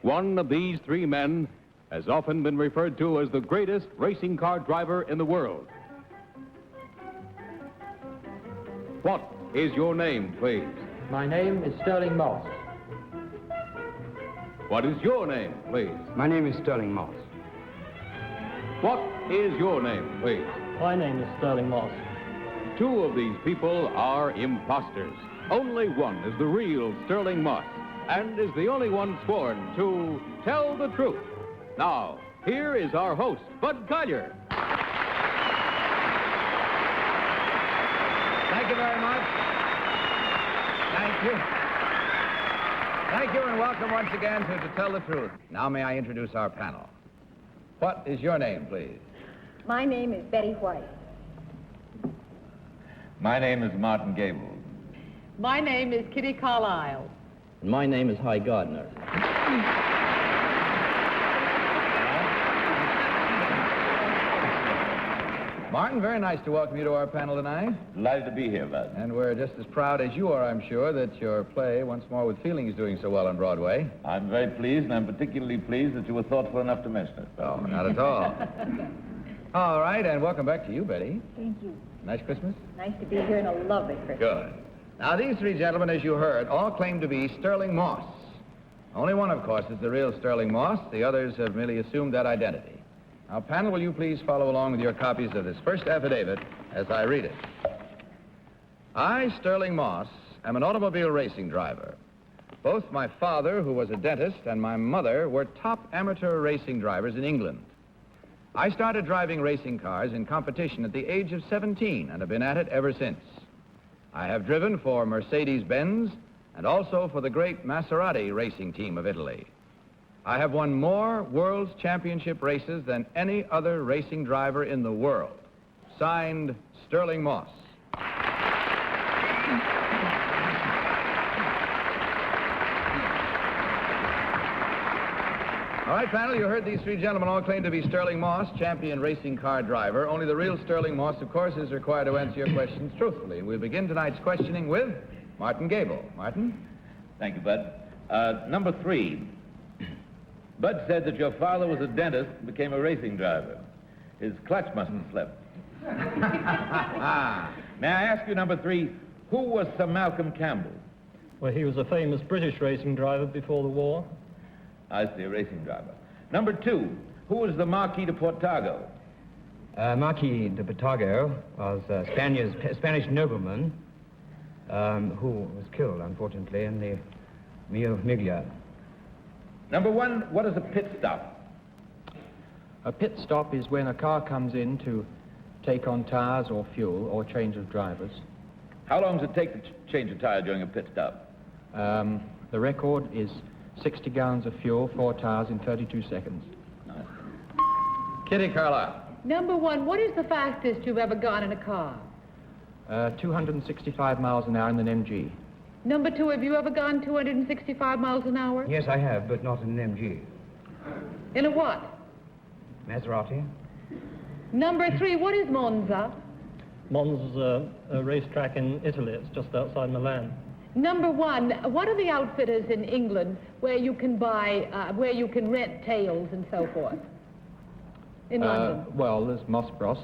One of these three men has often been referred to as the greatest racing car driver in the world. What is your name, please? My name is Sterling Moss. What is your name, please? My name is Sterling Moss. What is your name, please? My name is Sterling Moss. Two of these people are imposters. Only one is the real Sterling Moss, and is the only one sworn to tell the truth. Now, here is our host, Bud Collier. Thank you very much. Thank you. Thank you, and welcome once again to Tell the Truth. Now may I introduce our panel. What is your name, please? My name is Betty White. My name is Martin Gabel. My name is Kitty Carlisle. And my name is Gardner. Martin, very nice to welcome you to our panel tonight. Delighted to be here, Bud. And we're just as proud as you are, I'm sure, that your play, Once More with Feeling, is doing so well on Broadway. I'm very pleased, and I'm particularly pleased that you were thoughtful enough to mention it. Oh, not at all. All right, and welcome back to you, Betty. Thank you. Nice Christmas? Nice to be here and a lovely Christmas. Good. Now, these three gentlemen, as you heard, all claim to be Sterling Moss. Only one, of course, is the real Sterling Moss. The others have merely assumed that identity. Now, panel, will you please follow along with your copies of this first affidavit as I read it? I, Sterling Moss, am an automobile racing driver. Both my father, who was a dentist, and my mother were top amateur racing drivers in England. I started driving racing cars in competition at the age of 17 and have been at it ever since. I have driven for Mercedes-Benz and also for the great Maserati racing team of Italy. I have won more World's Championship races than any other racing driver in the world. Signed, Sterling Moss. All right, panel, you heard these three gentlemen all claim to be Sterling Moss, champion racing car driver. Only the real Sterling Moss, of course, is required to answer your questions truthfully. We'll begin tonight's questioning with Martin Gabel. Martin? Thank you, Bud. Number 3. Bud said that your father was a dentist and became a racing driver. His clutch must have slipped. May I ask you, number 3, who was Sir Malcolm Campbell? Well, he was a famous British racing driver before the war. I see, a racing driver. Number 2, who was the Marquis de Portago? Marquis de Portago was a Spanish nobleman who was killed, unfortunately, in the Mio Miglia. Number 1, what is a pit stop? A pit stop is when a car comes in to take on tires or fuel or change of drivers. How long does it take to change a tire during a pit stop? The record is 60 gallons of fuel, 4 tires in 32 seconds. Nice. Kitty Carlisle. Number 1, what is the fastest you've ever gone in a car? 265 miles an hour in an MG. Number 2, have you ever gone 265 miles an hour? Yes, I have, but not in an MG. In a what? Maserati? Number 3, what is Monza? Monza's a racetrack in Italy. It's just outside Milan. Number 1, what are the outfitters in England where you can buy, where you can rent tails and so forth? In London. Well, there's Moss Bros.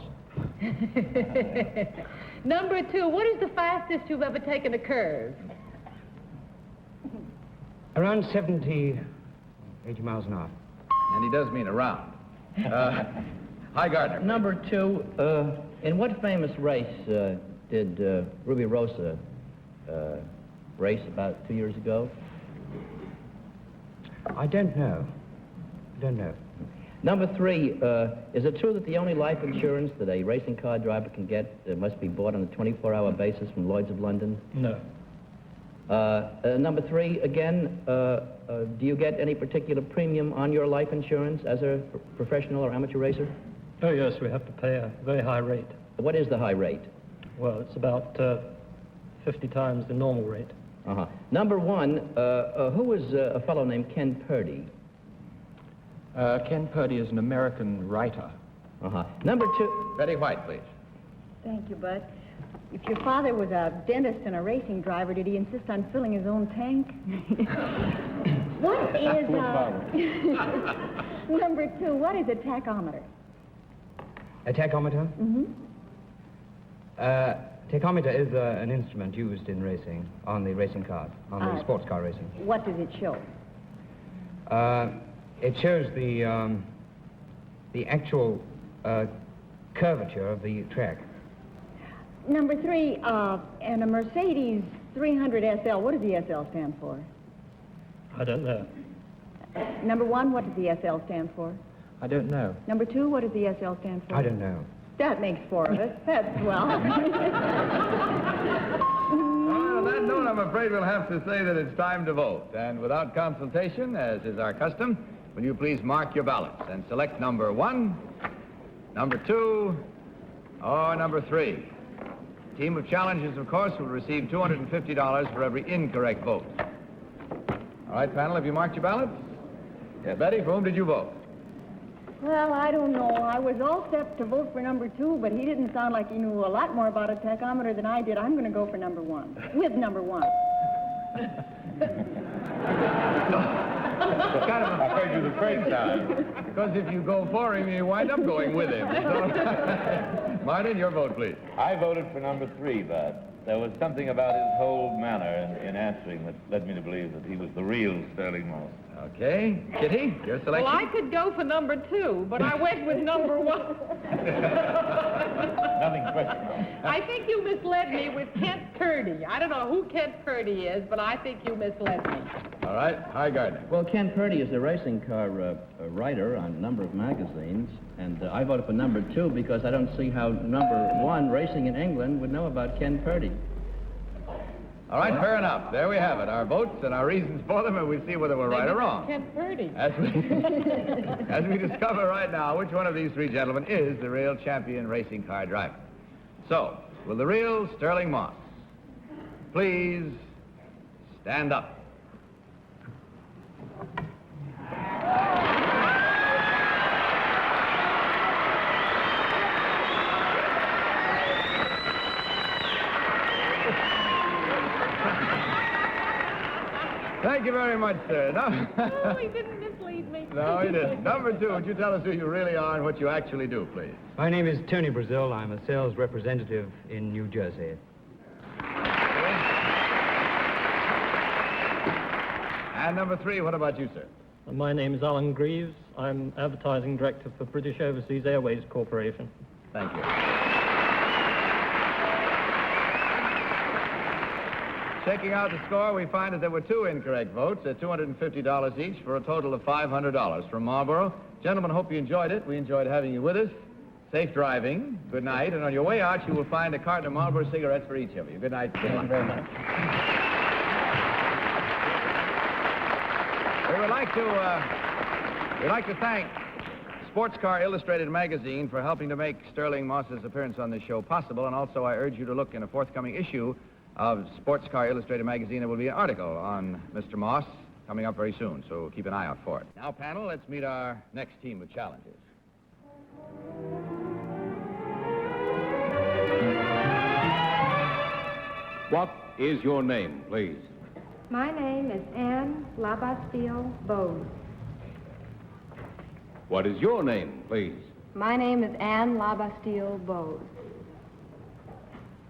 Number 2, what is the fastest you've ever taken a curve? Around 80 miles an hour. And he does mean around. Hi, Gardner. Number 2, in what famous race did Ruby Rosa race about 2 years ago? I don't know. Number 3, is it true that the only life insurance that a racing car driver can get must be bought on a 24-hour basis from Lloyd's of London? No. Number 3, again, do you get any particular premium on your life insurance as a professional or amateur racer? Oh, yes, we have to pay a very high rate. What is the high rate? Well, it's about 50 times the normal rate. Uh-huh. Number 1, who was a fellow named Ken Purdy? Ken Purdy is an American writer. Uh-huh. Number 2... Betty White, please. Thank you, Bud. If your father was a dentist and a racing driver, did he insist on filling his own tank? What is, number 2, what is a tachometer? A tachometer? Mm-hmm. Tachometer is an instrument used in racing, on the racing cars, on the sports car racing. What does it show? It shows the actual curvature of the track. Number 3, and a Mercedes 300 SL, what does the SL stand for? I don't know. Number 1, what does the SL stand for? I don't know. Number 2, what does the SL stand for? I don't know. That makes 4 of us. That's swell. On that note, I'm afraid we'll have to say that it's time to vote. And without consultation, as is our custom, will you please mark your ballots and select number 1, number 2, or number 3. Team of challengers, of course, will receive $250 for every incorrect vote. All right, panel, have you marked your ballots? Yeah, Betty, for whom did you vote? Well, I don't know. I was all set to vote for number 2, but he didn't sound like he knew a lot more about a tachometer than I did. I'm going to go for number 1, with number 1. I heard you the first time. Because if you go for him, you wind up going with him. So, Martin, your vote, please. I voted for number 3, but there was something about his whole manner in answering that led me to believe that he was the real Sterling Moss. Okay. Kitty, your selection? Well, I could go for number 2, but I went with number 1. Nothing personal. I think you misled me with Kent Purdy. I don't know who Kent Purdy is, but I think you misled me. All right. Hi, Gardner. Well, Ken Purdy is a racing car writer on a number of magazines, and I voted for number 2 because I don't see how number 1, racing in England, would know about Ken Purdy. All right, fair enough. There we have it. Our votes and our reasons for them, and we see whether we're right or wrong. Kent Purdy. As we discover right now which one of these 3 gentlemen is the real champion racing car driver. So, will the real Sterling Moss please stand up? Thank you very much, sir. Oh, he didn't mislead me. No, he didn't. Number 2, would you tell us who you really are and what you actually do, please? My name is Tony Brazil. I'm a sales representative in New Jersey. And number 3, what about you, sir? My name is Alan Greaves. I'm advertising director for British Overseas Airways Corporation. Thank you. Checking out the score, we find that there were 2 incorrect votes at $250 each for a total of $500 from Marlboro. Gentlemen, hope you enjoyed it. We enjoyed having you with us. Safe driving. Good night. And on your way out, you will find a carton of Marlboro cigarettes for each of you. Good night. Thank you very much. We'd like to thank Sports Car Illustrated magazine for helping to make Sterling Moss's appearance on this show possible. And also, I urge you to look in a forthcoming issue of Sports Car Illustrated magazine. There will be an article on Mr. Moss coming up very soon, so keep an eye out for it. Now, panel, let's meet our next team of challengers. What is your name, please? My name is Anne Labastille Bowes. What is your name, please? My name is Anne Labastille Bowes.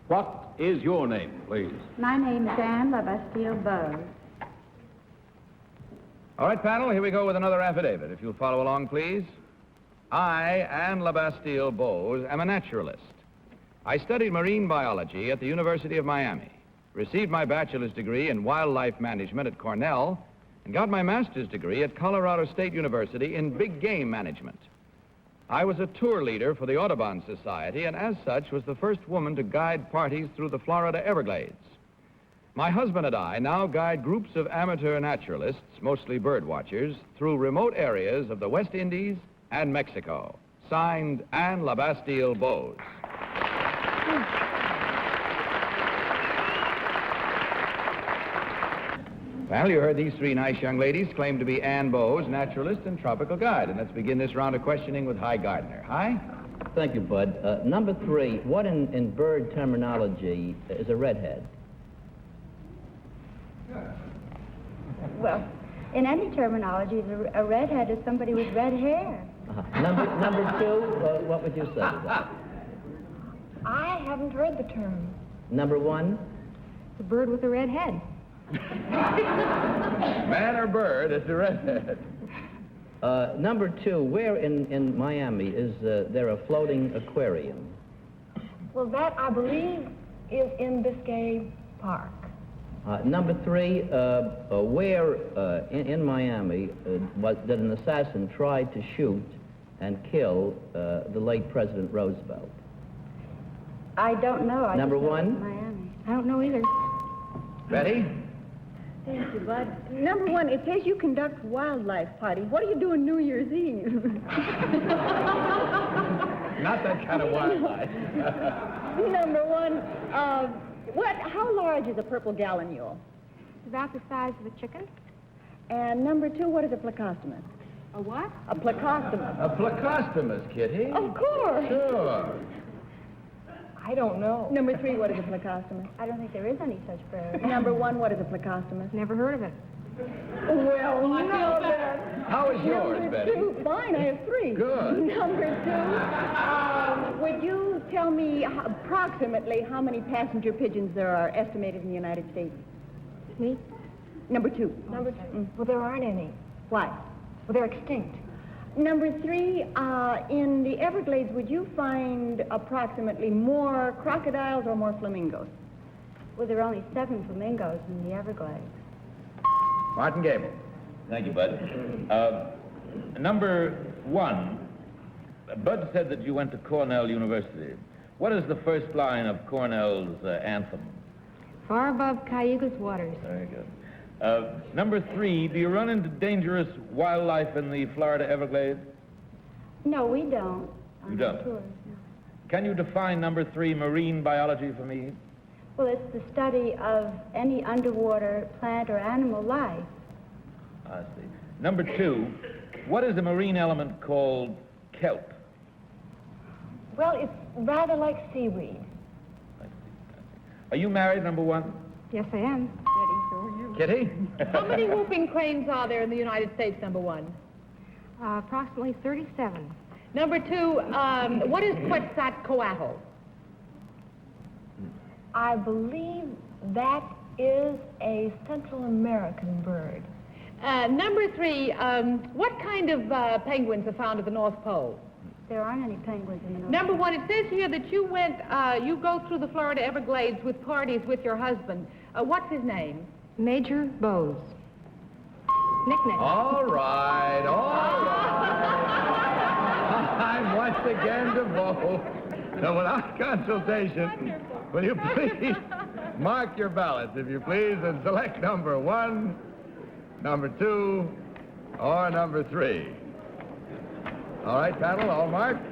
What is your name, please? My name is Anne Labastille Bowes. All right, panel, here we go with another affidavit. If you'll follow along, please. I, Anne Labastille Bowes, am a naturalist. I studied marine biology at the University of Miami, received my bachelor's degree in wildlife management at Cornell, and got my master's degree at Colorado State University in big game management. I was a tour leader for the Audubon Society, and as such was the first woman to guide parties through the Florida Everglades. My husband and I now guide groups of amateur naturalists, mostly bird watchers, through remote areas of the West Indies and Mexico. Signed, Anne Labastille Bowes. Well, you heard these 3 nice young ladies claim to be Anne Bowes, naturalist and tropical guide. And let's begin this round of questioning with Hi Gardner. Hi. Thank you, Bud. Number 3, what in bird terminology is a redhead? Well, in any terminology, a redhead is somebody with red hair. Number 2, what would you say to that? I haven't heard the term. Number 1? The bird with a red head. Man or bird, it's a redhead. Number 2, where in Miami is there a floating aquarium? Well, that, I believe, is in Biscay Park. Number 3, where in Miami did an assassin try to shoot and kill the late President Roosevelt? I don't know. I Number just know 1? Miami. I don't know either. Betty? Thank you, Bud. Number 1, it says you conduct wildlife parties. What do you do on New Year's Eve? Not that kind of wildlife. Number 1, how large is a purple gallinule? It's about the size of a chicken. And number 2, what is a plecostomus? A what? A plecostomus. A plecostomus, Kitty. Of course. Sure. I don't know. Number 3, what is a plecostomus? I don't think there is any such bird. Number 1, what is a plecostomus? Never heard of it. Well, no, then. How is yours, Number Betty? 2, fine, I have 3. Good. Number 2, would you tell me approximately how many passenger pigeons there are estimated in the United States? Me? Number 2. Number 2. Well, there aren't any. Why? Well, they're extinct. Number 3, in the Everglades, would you find approximately more crocodiles or more flamingos? Well, there are only 7 flamingos in the Everglades. Martin Gabel. Thank you, Bud. Number 1, Bud said that you went to Cornell University. What is the first line of Cornell's anthem? Far above Cayuga's waters. Very good. Number 3, do you run into dangerous wildlife in the Florida Everglades? No, we don't. You don't? Tours, no. Can you define number 3, marine biology, for me? Well, it's the study of any underwater plant or animal life. I see. Number 2, what is a marine element called kelp? Well, it's rather like seaweed. I see. Are you married, number 1? Yes, I am. Kitty? How many whooping cranes are there in the United States, number 1? Approximately 37. Number 2, what is Quetzalcoatl? I believe that is a Central American bird. Number 3, what kind of penguins are found at the North Pole? There aren't any penguins in the North. Number 1, it says here that you you go through the Florida Everglades with parties with your husband. What's his name? Major Bose. Nickname. All right. Time once again to vote. So without consultation, will you please mark your ballots, if you please, and select number 1, number 2, or number 3. All right, panel, all marked?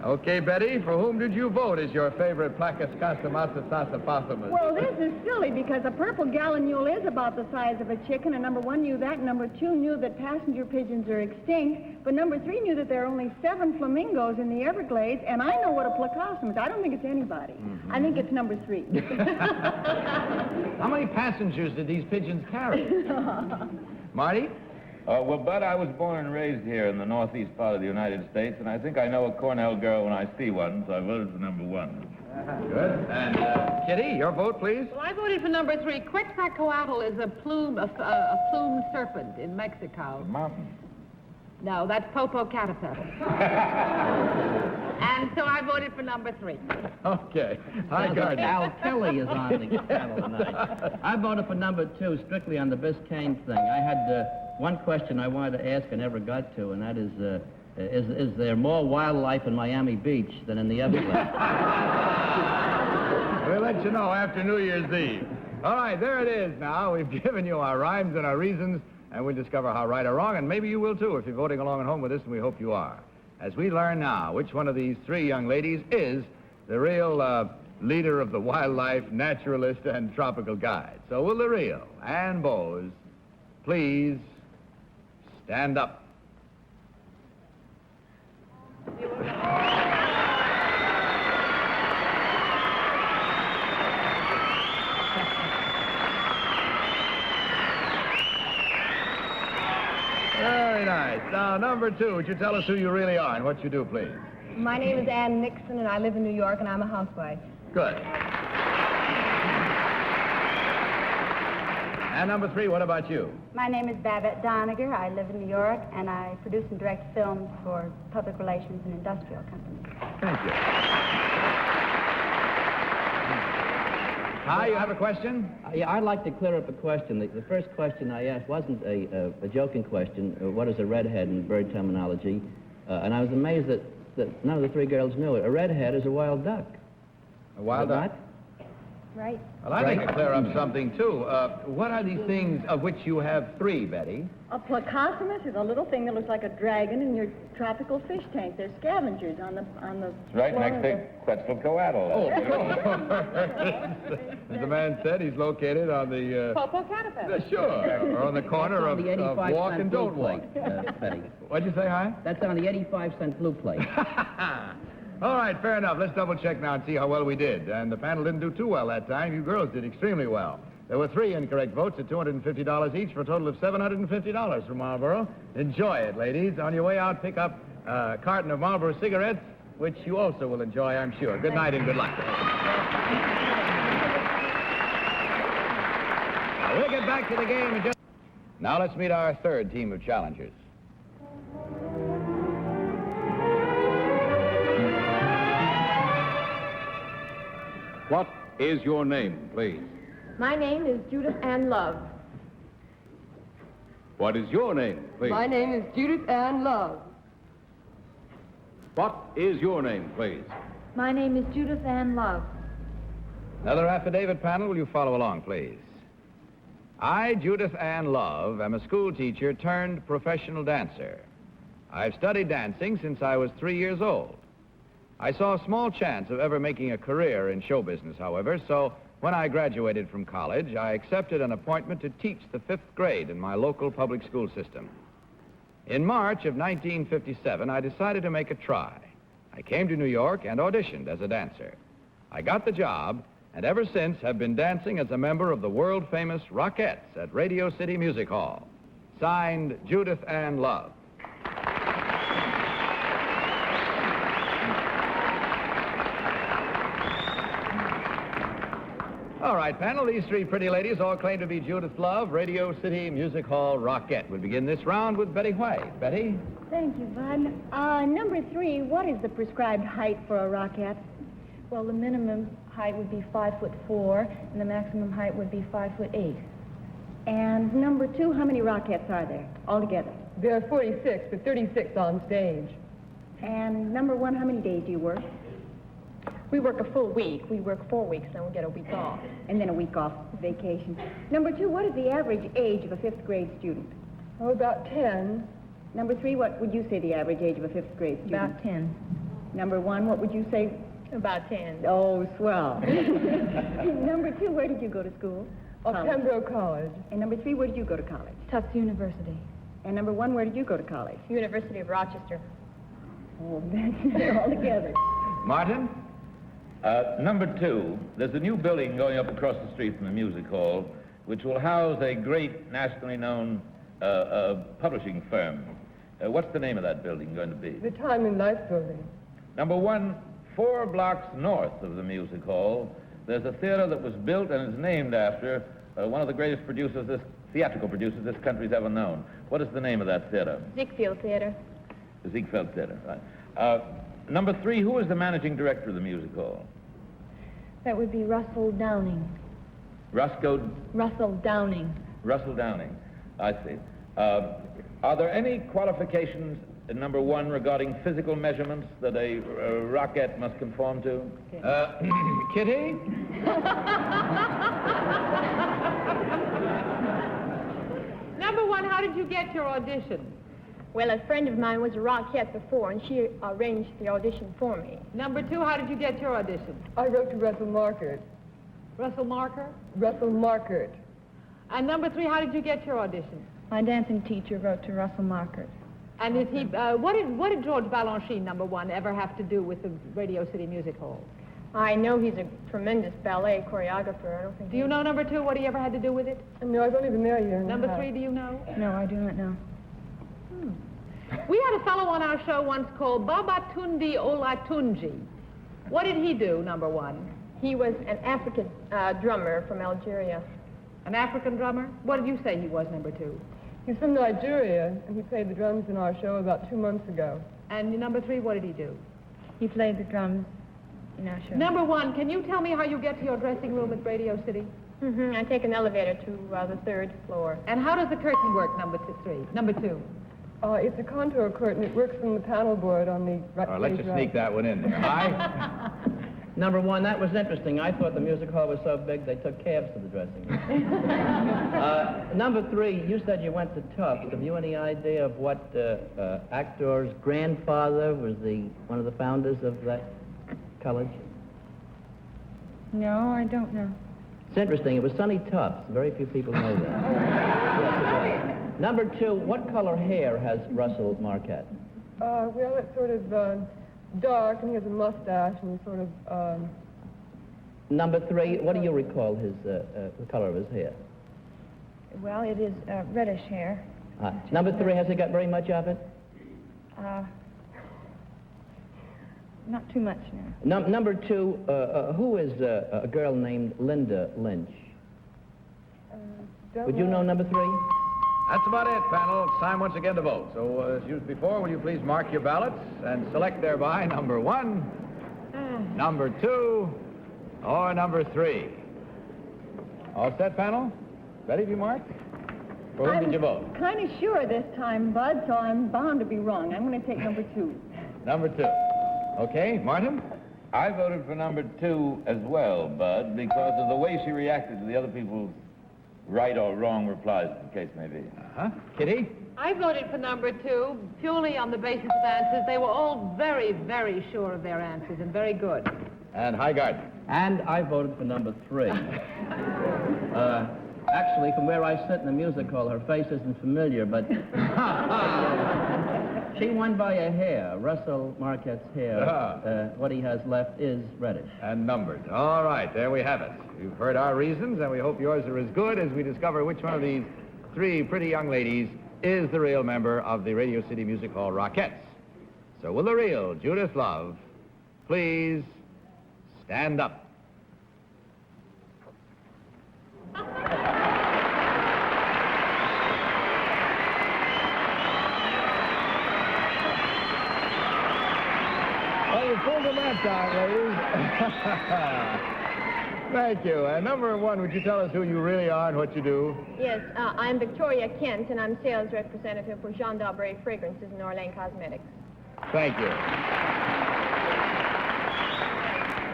Okay, Betty, for whom did you vote as your favorite Placuscastamasa? Well, this is silly because a purple gallinule is about the size of a chicken, and number 1 knew that, and number 2 knew that passenger pigeons are extinct, but number 3 knew that there are only 7 flamingos in the Everglades, and I know what a plecostomus is. I don't think it's anybody. Mm-hmm. I think it's number 3. How many passengers did these pigeons carry? Marty? Well, Bud, I was born and raised here in the northeast part of the United States, and I think I know a Cornell girl when I see one, so I voted for number 1. Good. And Kitty, your vote, please. Well, I voted for number 3. Quetzalcoatl is a plumed serpent in Mexico. Mountain. No, that's Popocatépetl. And so I voted for number 3. Okay. Hi, Gardner. Al Kelly is on the panel tonight. I voted for number 2, strictly on the Biscayne thing. I had one question I wanted to ask and never got to, and that is there more wildlife in Miami Beach than in the Everglades? We'll let you know after New Year's Eve. All right, there it is now. We've given you our rhymes and our reasons, and we'll discover how right or wrong, and maybe you will too if you're voting along at home with us, and we hope you are. As we learn now which one of these 3 young ladies is the real leader of the wildlife, naturalist, and tropical guide. So will the real Ann Bose please stand up? Very nice. Now, number 2, would you tell us who you really are and what you do, please? My name is Ann Nixon, and I live in New York, and I'm a housewife. Good. And number 3, what about you? My name is Babette Doniger. I live in New York, and I produce and direct films for public relations and industrial companies. Thank you. Hi, you have a question? Yeah, I'd like to clear up a question. The first question I asked wasn't a joking question. What is a redhead in bird terminology? And I was amazed that none of the 3 girls knew it. A redhead is a wild duck. A wild duck? Right. Well, I'd like to clear up something, too. What are these things of which you have 3, Betty? A placostomus is a little thing that looks like a dragon in your tropical fish tank. They're scavengers on the Right floor next of to Quetzalcoatl. Oh, as the man said, he's located on the... Popo caterpillar. Sure, or on the corner That's on the of 85 walk cent and blue don't walk. plate, Betty. What'd you say, hi? That's on the 85-cent blue plate. All right, fair enough. Let's double check now and see how well we did. And the panel didn't do too well that time. You girls did extremely well. There were 3 incorrect votes at $250 each for a total of $750 from Marlboro. Enjoy it, ladies. On your way out, pick up a carton of Marlboro cigarettes, which you also will enjoy, I'm sure. Good night and good luck. Now, we'll get back to the game in just... Now let's meet our 3rd team of challengers. What is your name, please? My name is Judith Ann Love. What is your name, please? My name is Judith Ann Love. What is your name, please? My name is Judith Ann Love. Another affidavit panel, will you follow along, please? I, Judith Ann Love, am a school teacher turned professional dancer. I've studied dancing since I was 3 years old. I saw a small chance of ever making a career in show business, however, so when I graduated from college, I accepted an appointment to teach the 5th grade in my local public school system. In March of 1957, I decided to make a try. I came to New York and auditioned as a dancer. I got the job, and ever since have been dancing as a member of the world-famous Rockettes at Radio City Music Hall. Signed, Judith Ann Love. All right, panel, these 3 pretty ladies all claim to be Judith Love, Radio City Music Hall Rockette. We'll begin this round with Betty White. Betty? Thank you, Bud. Number 3, what is the prescribed height for a rocket? Well, the minimum height would be 5'4", and the maximum height would be 5'8". And number 2, how many Rockettes are there altogether? There are 46, but 36 on stage. And number 1, how many days do you work? We work a full week. We work 4 weeks, then we get a week off. And then a week off vacation. Number 2, what is the average age of a 5th grade student? Oh, about 10. Number 3, what would you say the average age of a 5th grade student? About 10. Number 1, what would you say? About 10. Oh, swell. Number 2, where did you go to school? Pembroke College. And number 3, where did you go to college? Tufts University. And number 1, where did you go to college? University of Rochester. Oh, that's all together. Martin? Number 2, there's a new building going up across the street from the music hall, which will house a great nationally known publishing firm. What's the name of that building going to be? The Time and Life Building. Number 1, 4 blocks north of the music hall, there's a theater that was built and is named after one of the greatest theatrical producers this country's ever known. What is the name of that theater? Ziegfeld Theater. The Ziegfeld Theater, right. Number 3, who is the managing director of the music hall? That would be Russell Downing. Russell Downing. Russell Downing, I see. Are there any qualifications in number 1 regarding physical measurements that a rocket must conform to? Kitty? Number 1, how did you get your audition? Well, a friend of mine was a Rockette before, and she arranged the audition for me. Number 2, how did you get your audition? I wrote to Russell Markert. Russell Marker? Russell Markert. And number 3, how did you get your audition? My dancing teacher wrote to Russell Markert. And is he, what did George Balanchine, number one, ever have to do with the Radio City Music Hall? I know he's a tremendous ballet choreographer. I don't think. Do you know, number two, what he ever had to do with it? No, I've only been there a year. Number three, do you know? No, I do not know. We had a fellow on our show once called Babatundi Olatunji. What did he do, number one? He was an African drummer from Algeria. An African drummer? What did you say he was, number two? He's from Nigeria, and he played the drums in our show about 2 months ago. And number three, what did he do? He played the drums in our show. Number one, can you tell me how you get to your dressing room at Radio City? Mm-hmm. I take an elevator to the 3rd floor. And how does the curtain work, number two? It's a contour curtain. It works from the panel board on the right. Let's just sneak that one in there. Hi. Number one, that was interesting. I thought the music hall was so big they took cabs to the dressing room. Number three, you said you went to Tufts. Have you any idea of what actor's grandfather was one of the founders of that college? No, I don't know. It's interesting. It was Sonny Tufts. Very few people know that. Number two, what color hair has Russell Marquette? Well, it's sort of dark, and he has a mustache, and he's sort of... Number three, what do you recall the color of his hair? Well, it is reddish hair. Number three, has he got very much of it? Not too much now. Number two, who is a girl named Linda Lynch? Would you know number three? That's about it, panel. It's time once again to vote. So, as used before, will you please mark your ballots and select thereby number one, number two, or number three? All set, panel? Ready to be marked? For whom did you vote? I'm kind of sure this time, Bud, so I'm bound to be wrong. I'm going to take number two. Number two. Okay, Martin? I voted for number two as well, Bud, because of the way she reacted to the other people's right or wrong replies, the case may be. Kitty? I voted for number two, purely on the basis of answers. They were all very, very sure of their answers and very good. And hi, Gardner. And I voted for number three. Actually, from where I sit in the music hall, her face isn't familiar, but she won by a hair. Russell Marquette's hair. What he has left is reddish. And numbered. All right, there we have it. You've heard our reasons, and we hope yours are as good as we discover which one of these three pretty young ladies is the real member of the Radio City Music Hall Rockettes. So will the real Judith Love please stand up? Well, you pulled them that time, ladies. Thank you. And number one, would you tell us who you really are and what you do? Yes, I'm Victoria Kent, and I'm sales representative for Jean d'Albret Fragrances and Orlane Cosmetics. Thank you.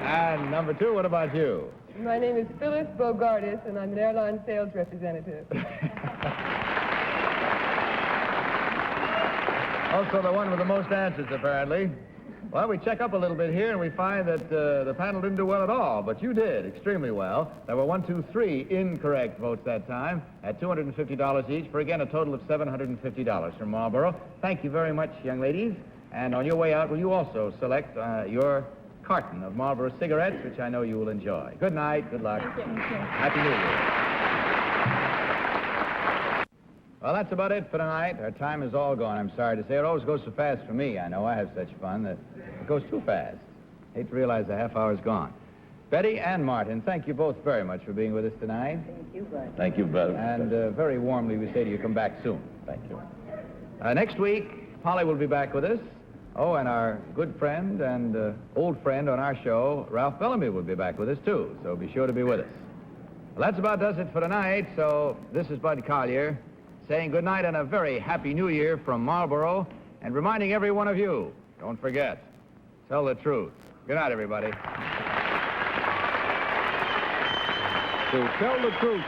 And number two, what about you? My name is Phyllis Bogardus, and I'm an airline sales representative. Also the one with the most answers, apparently. Well, we check up a little bit here, and we find that the panel didn't do well at all, but you did extremely well. There were 3 incorrect votes that time at $250 each, for, again, a total of $750 from Marlboro. Thank you very much, young ladies. And on your way out, will you also select your carton of Marlboro cigarettes, which I know you will enjoy. Good night. Good luck. Thank you. Happy New Year. Well, that's about it for tonight. Our time is all gone, I'm sorry to say. It always goes so fast for me. I know I have such fun that it goes too fast. Hate to realize the half hour's gone. Betty and Martin, thank you both very much for being with us tonight. Thank you, Bud. Thank you, Bud. And very warmly we say to you, come back soon. Thank you. Next week, Polly will be back with us. Oh, and our good friend and old friend on our show, Ralph Bellamy, will be back with us, too. So be sure to be with us. Well, that's about does it for tonight. So this is Bud Collier saying good night and a very happy New Year from Marlboro, and reminding every one of you, don't forget, tell the truth. Good night, everybody. To Tell the Truth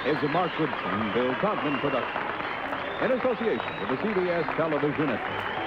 is a Mark Goodson, Bill Todman production, in association with the CBS Television Network.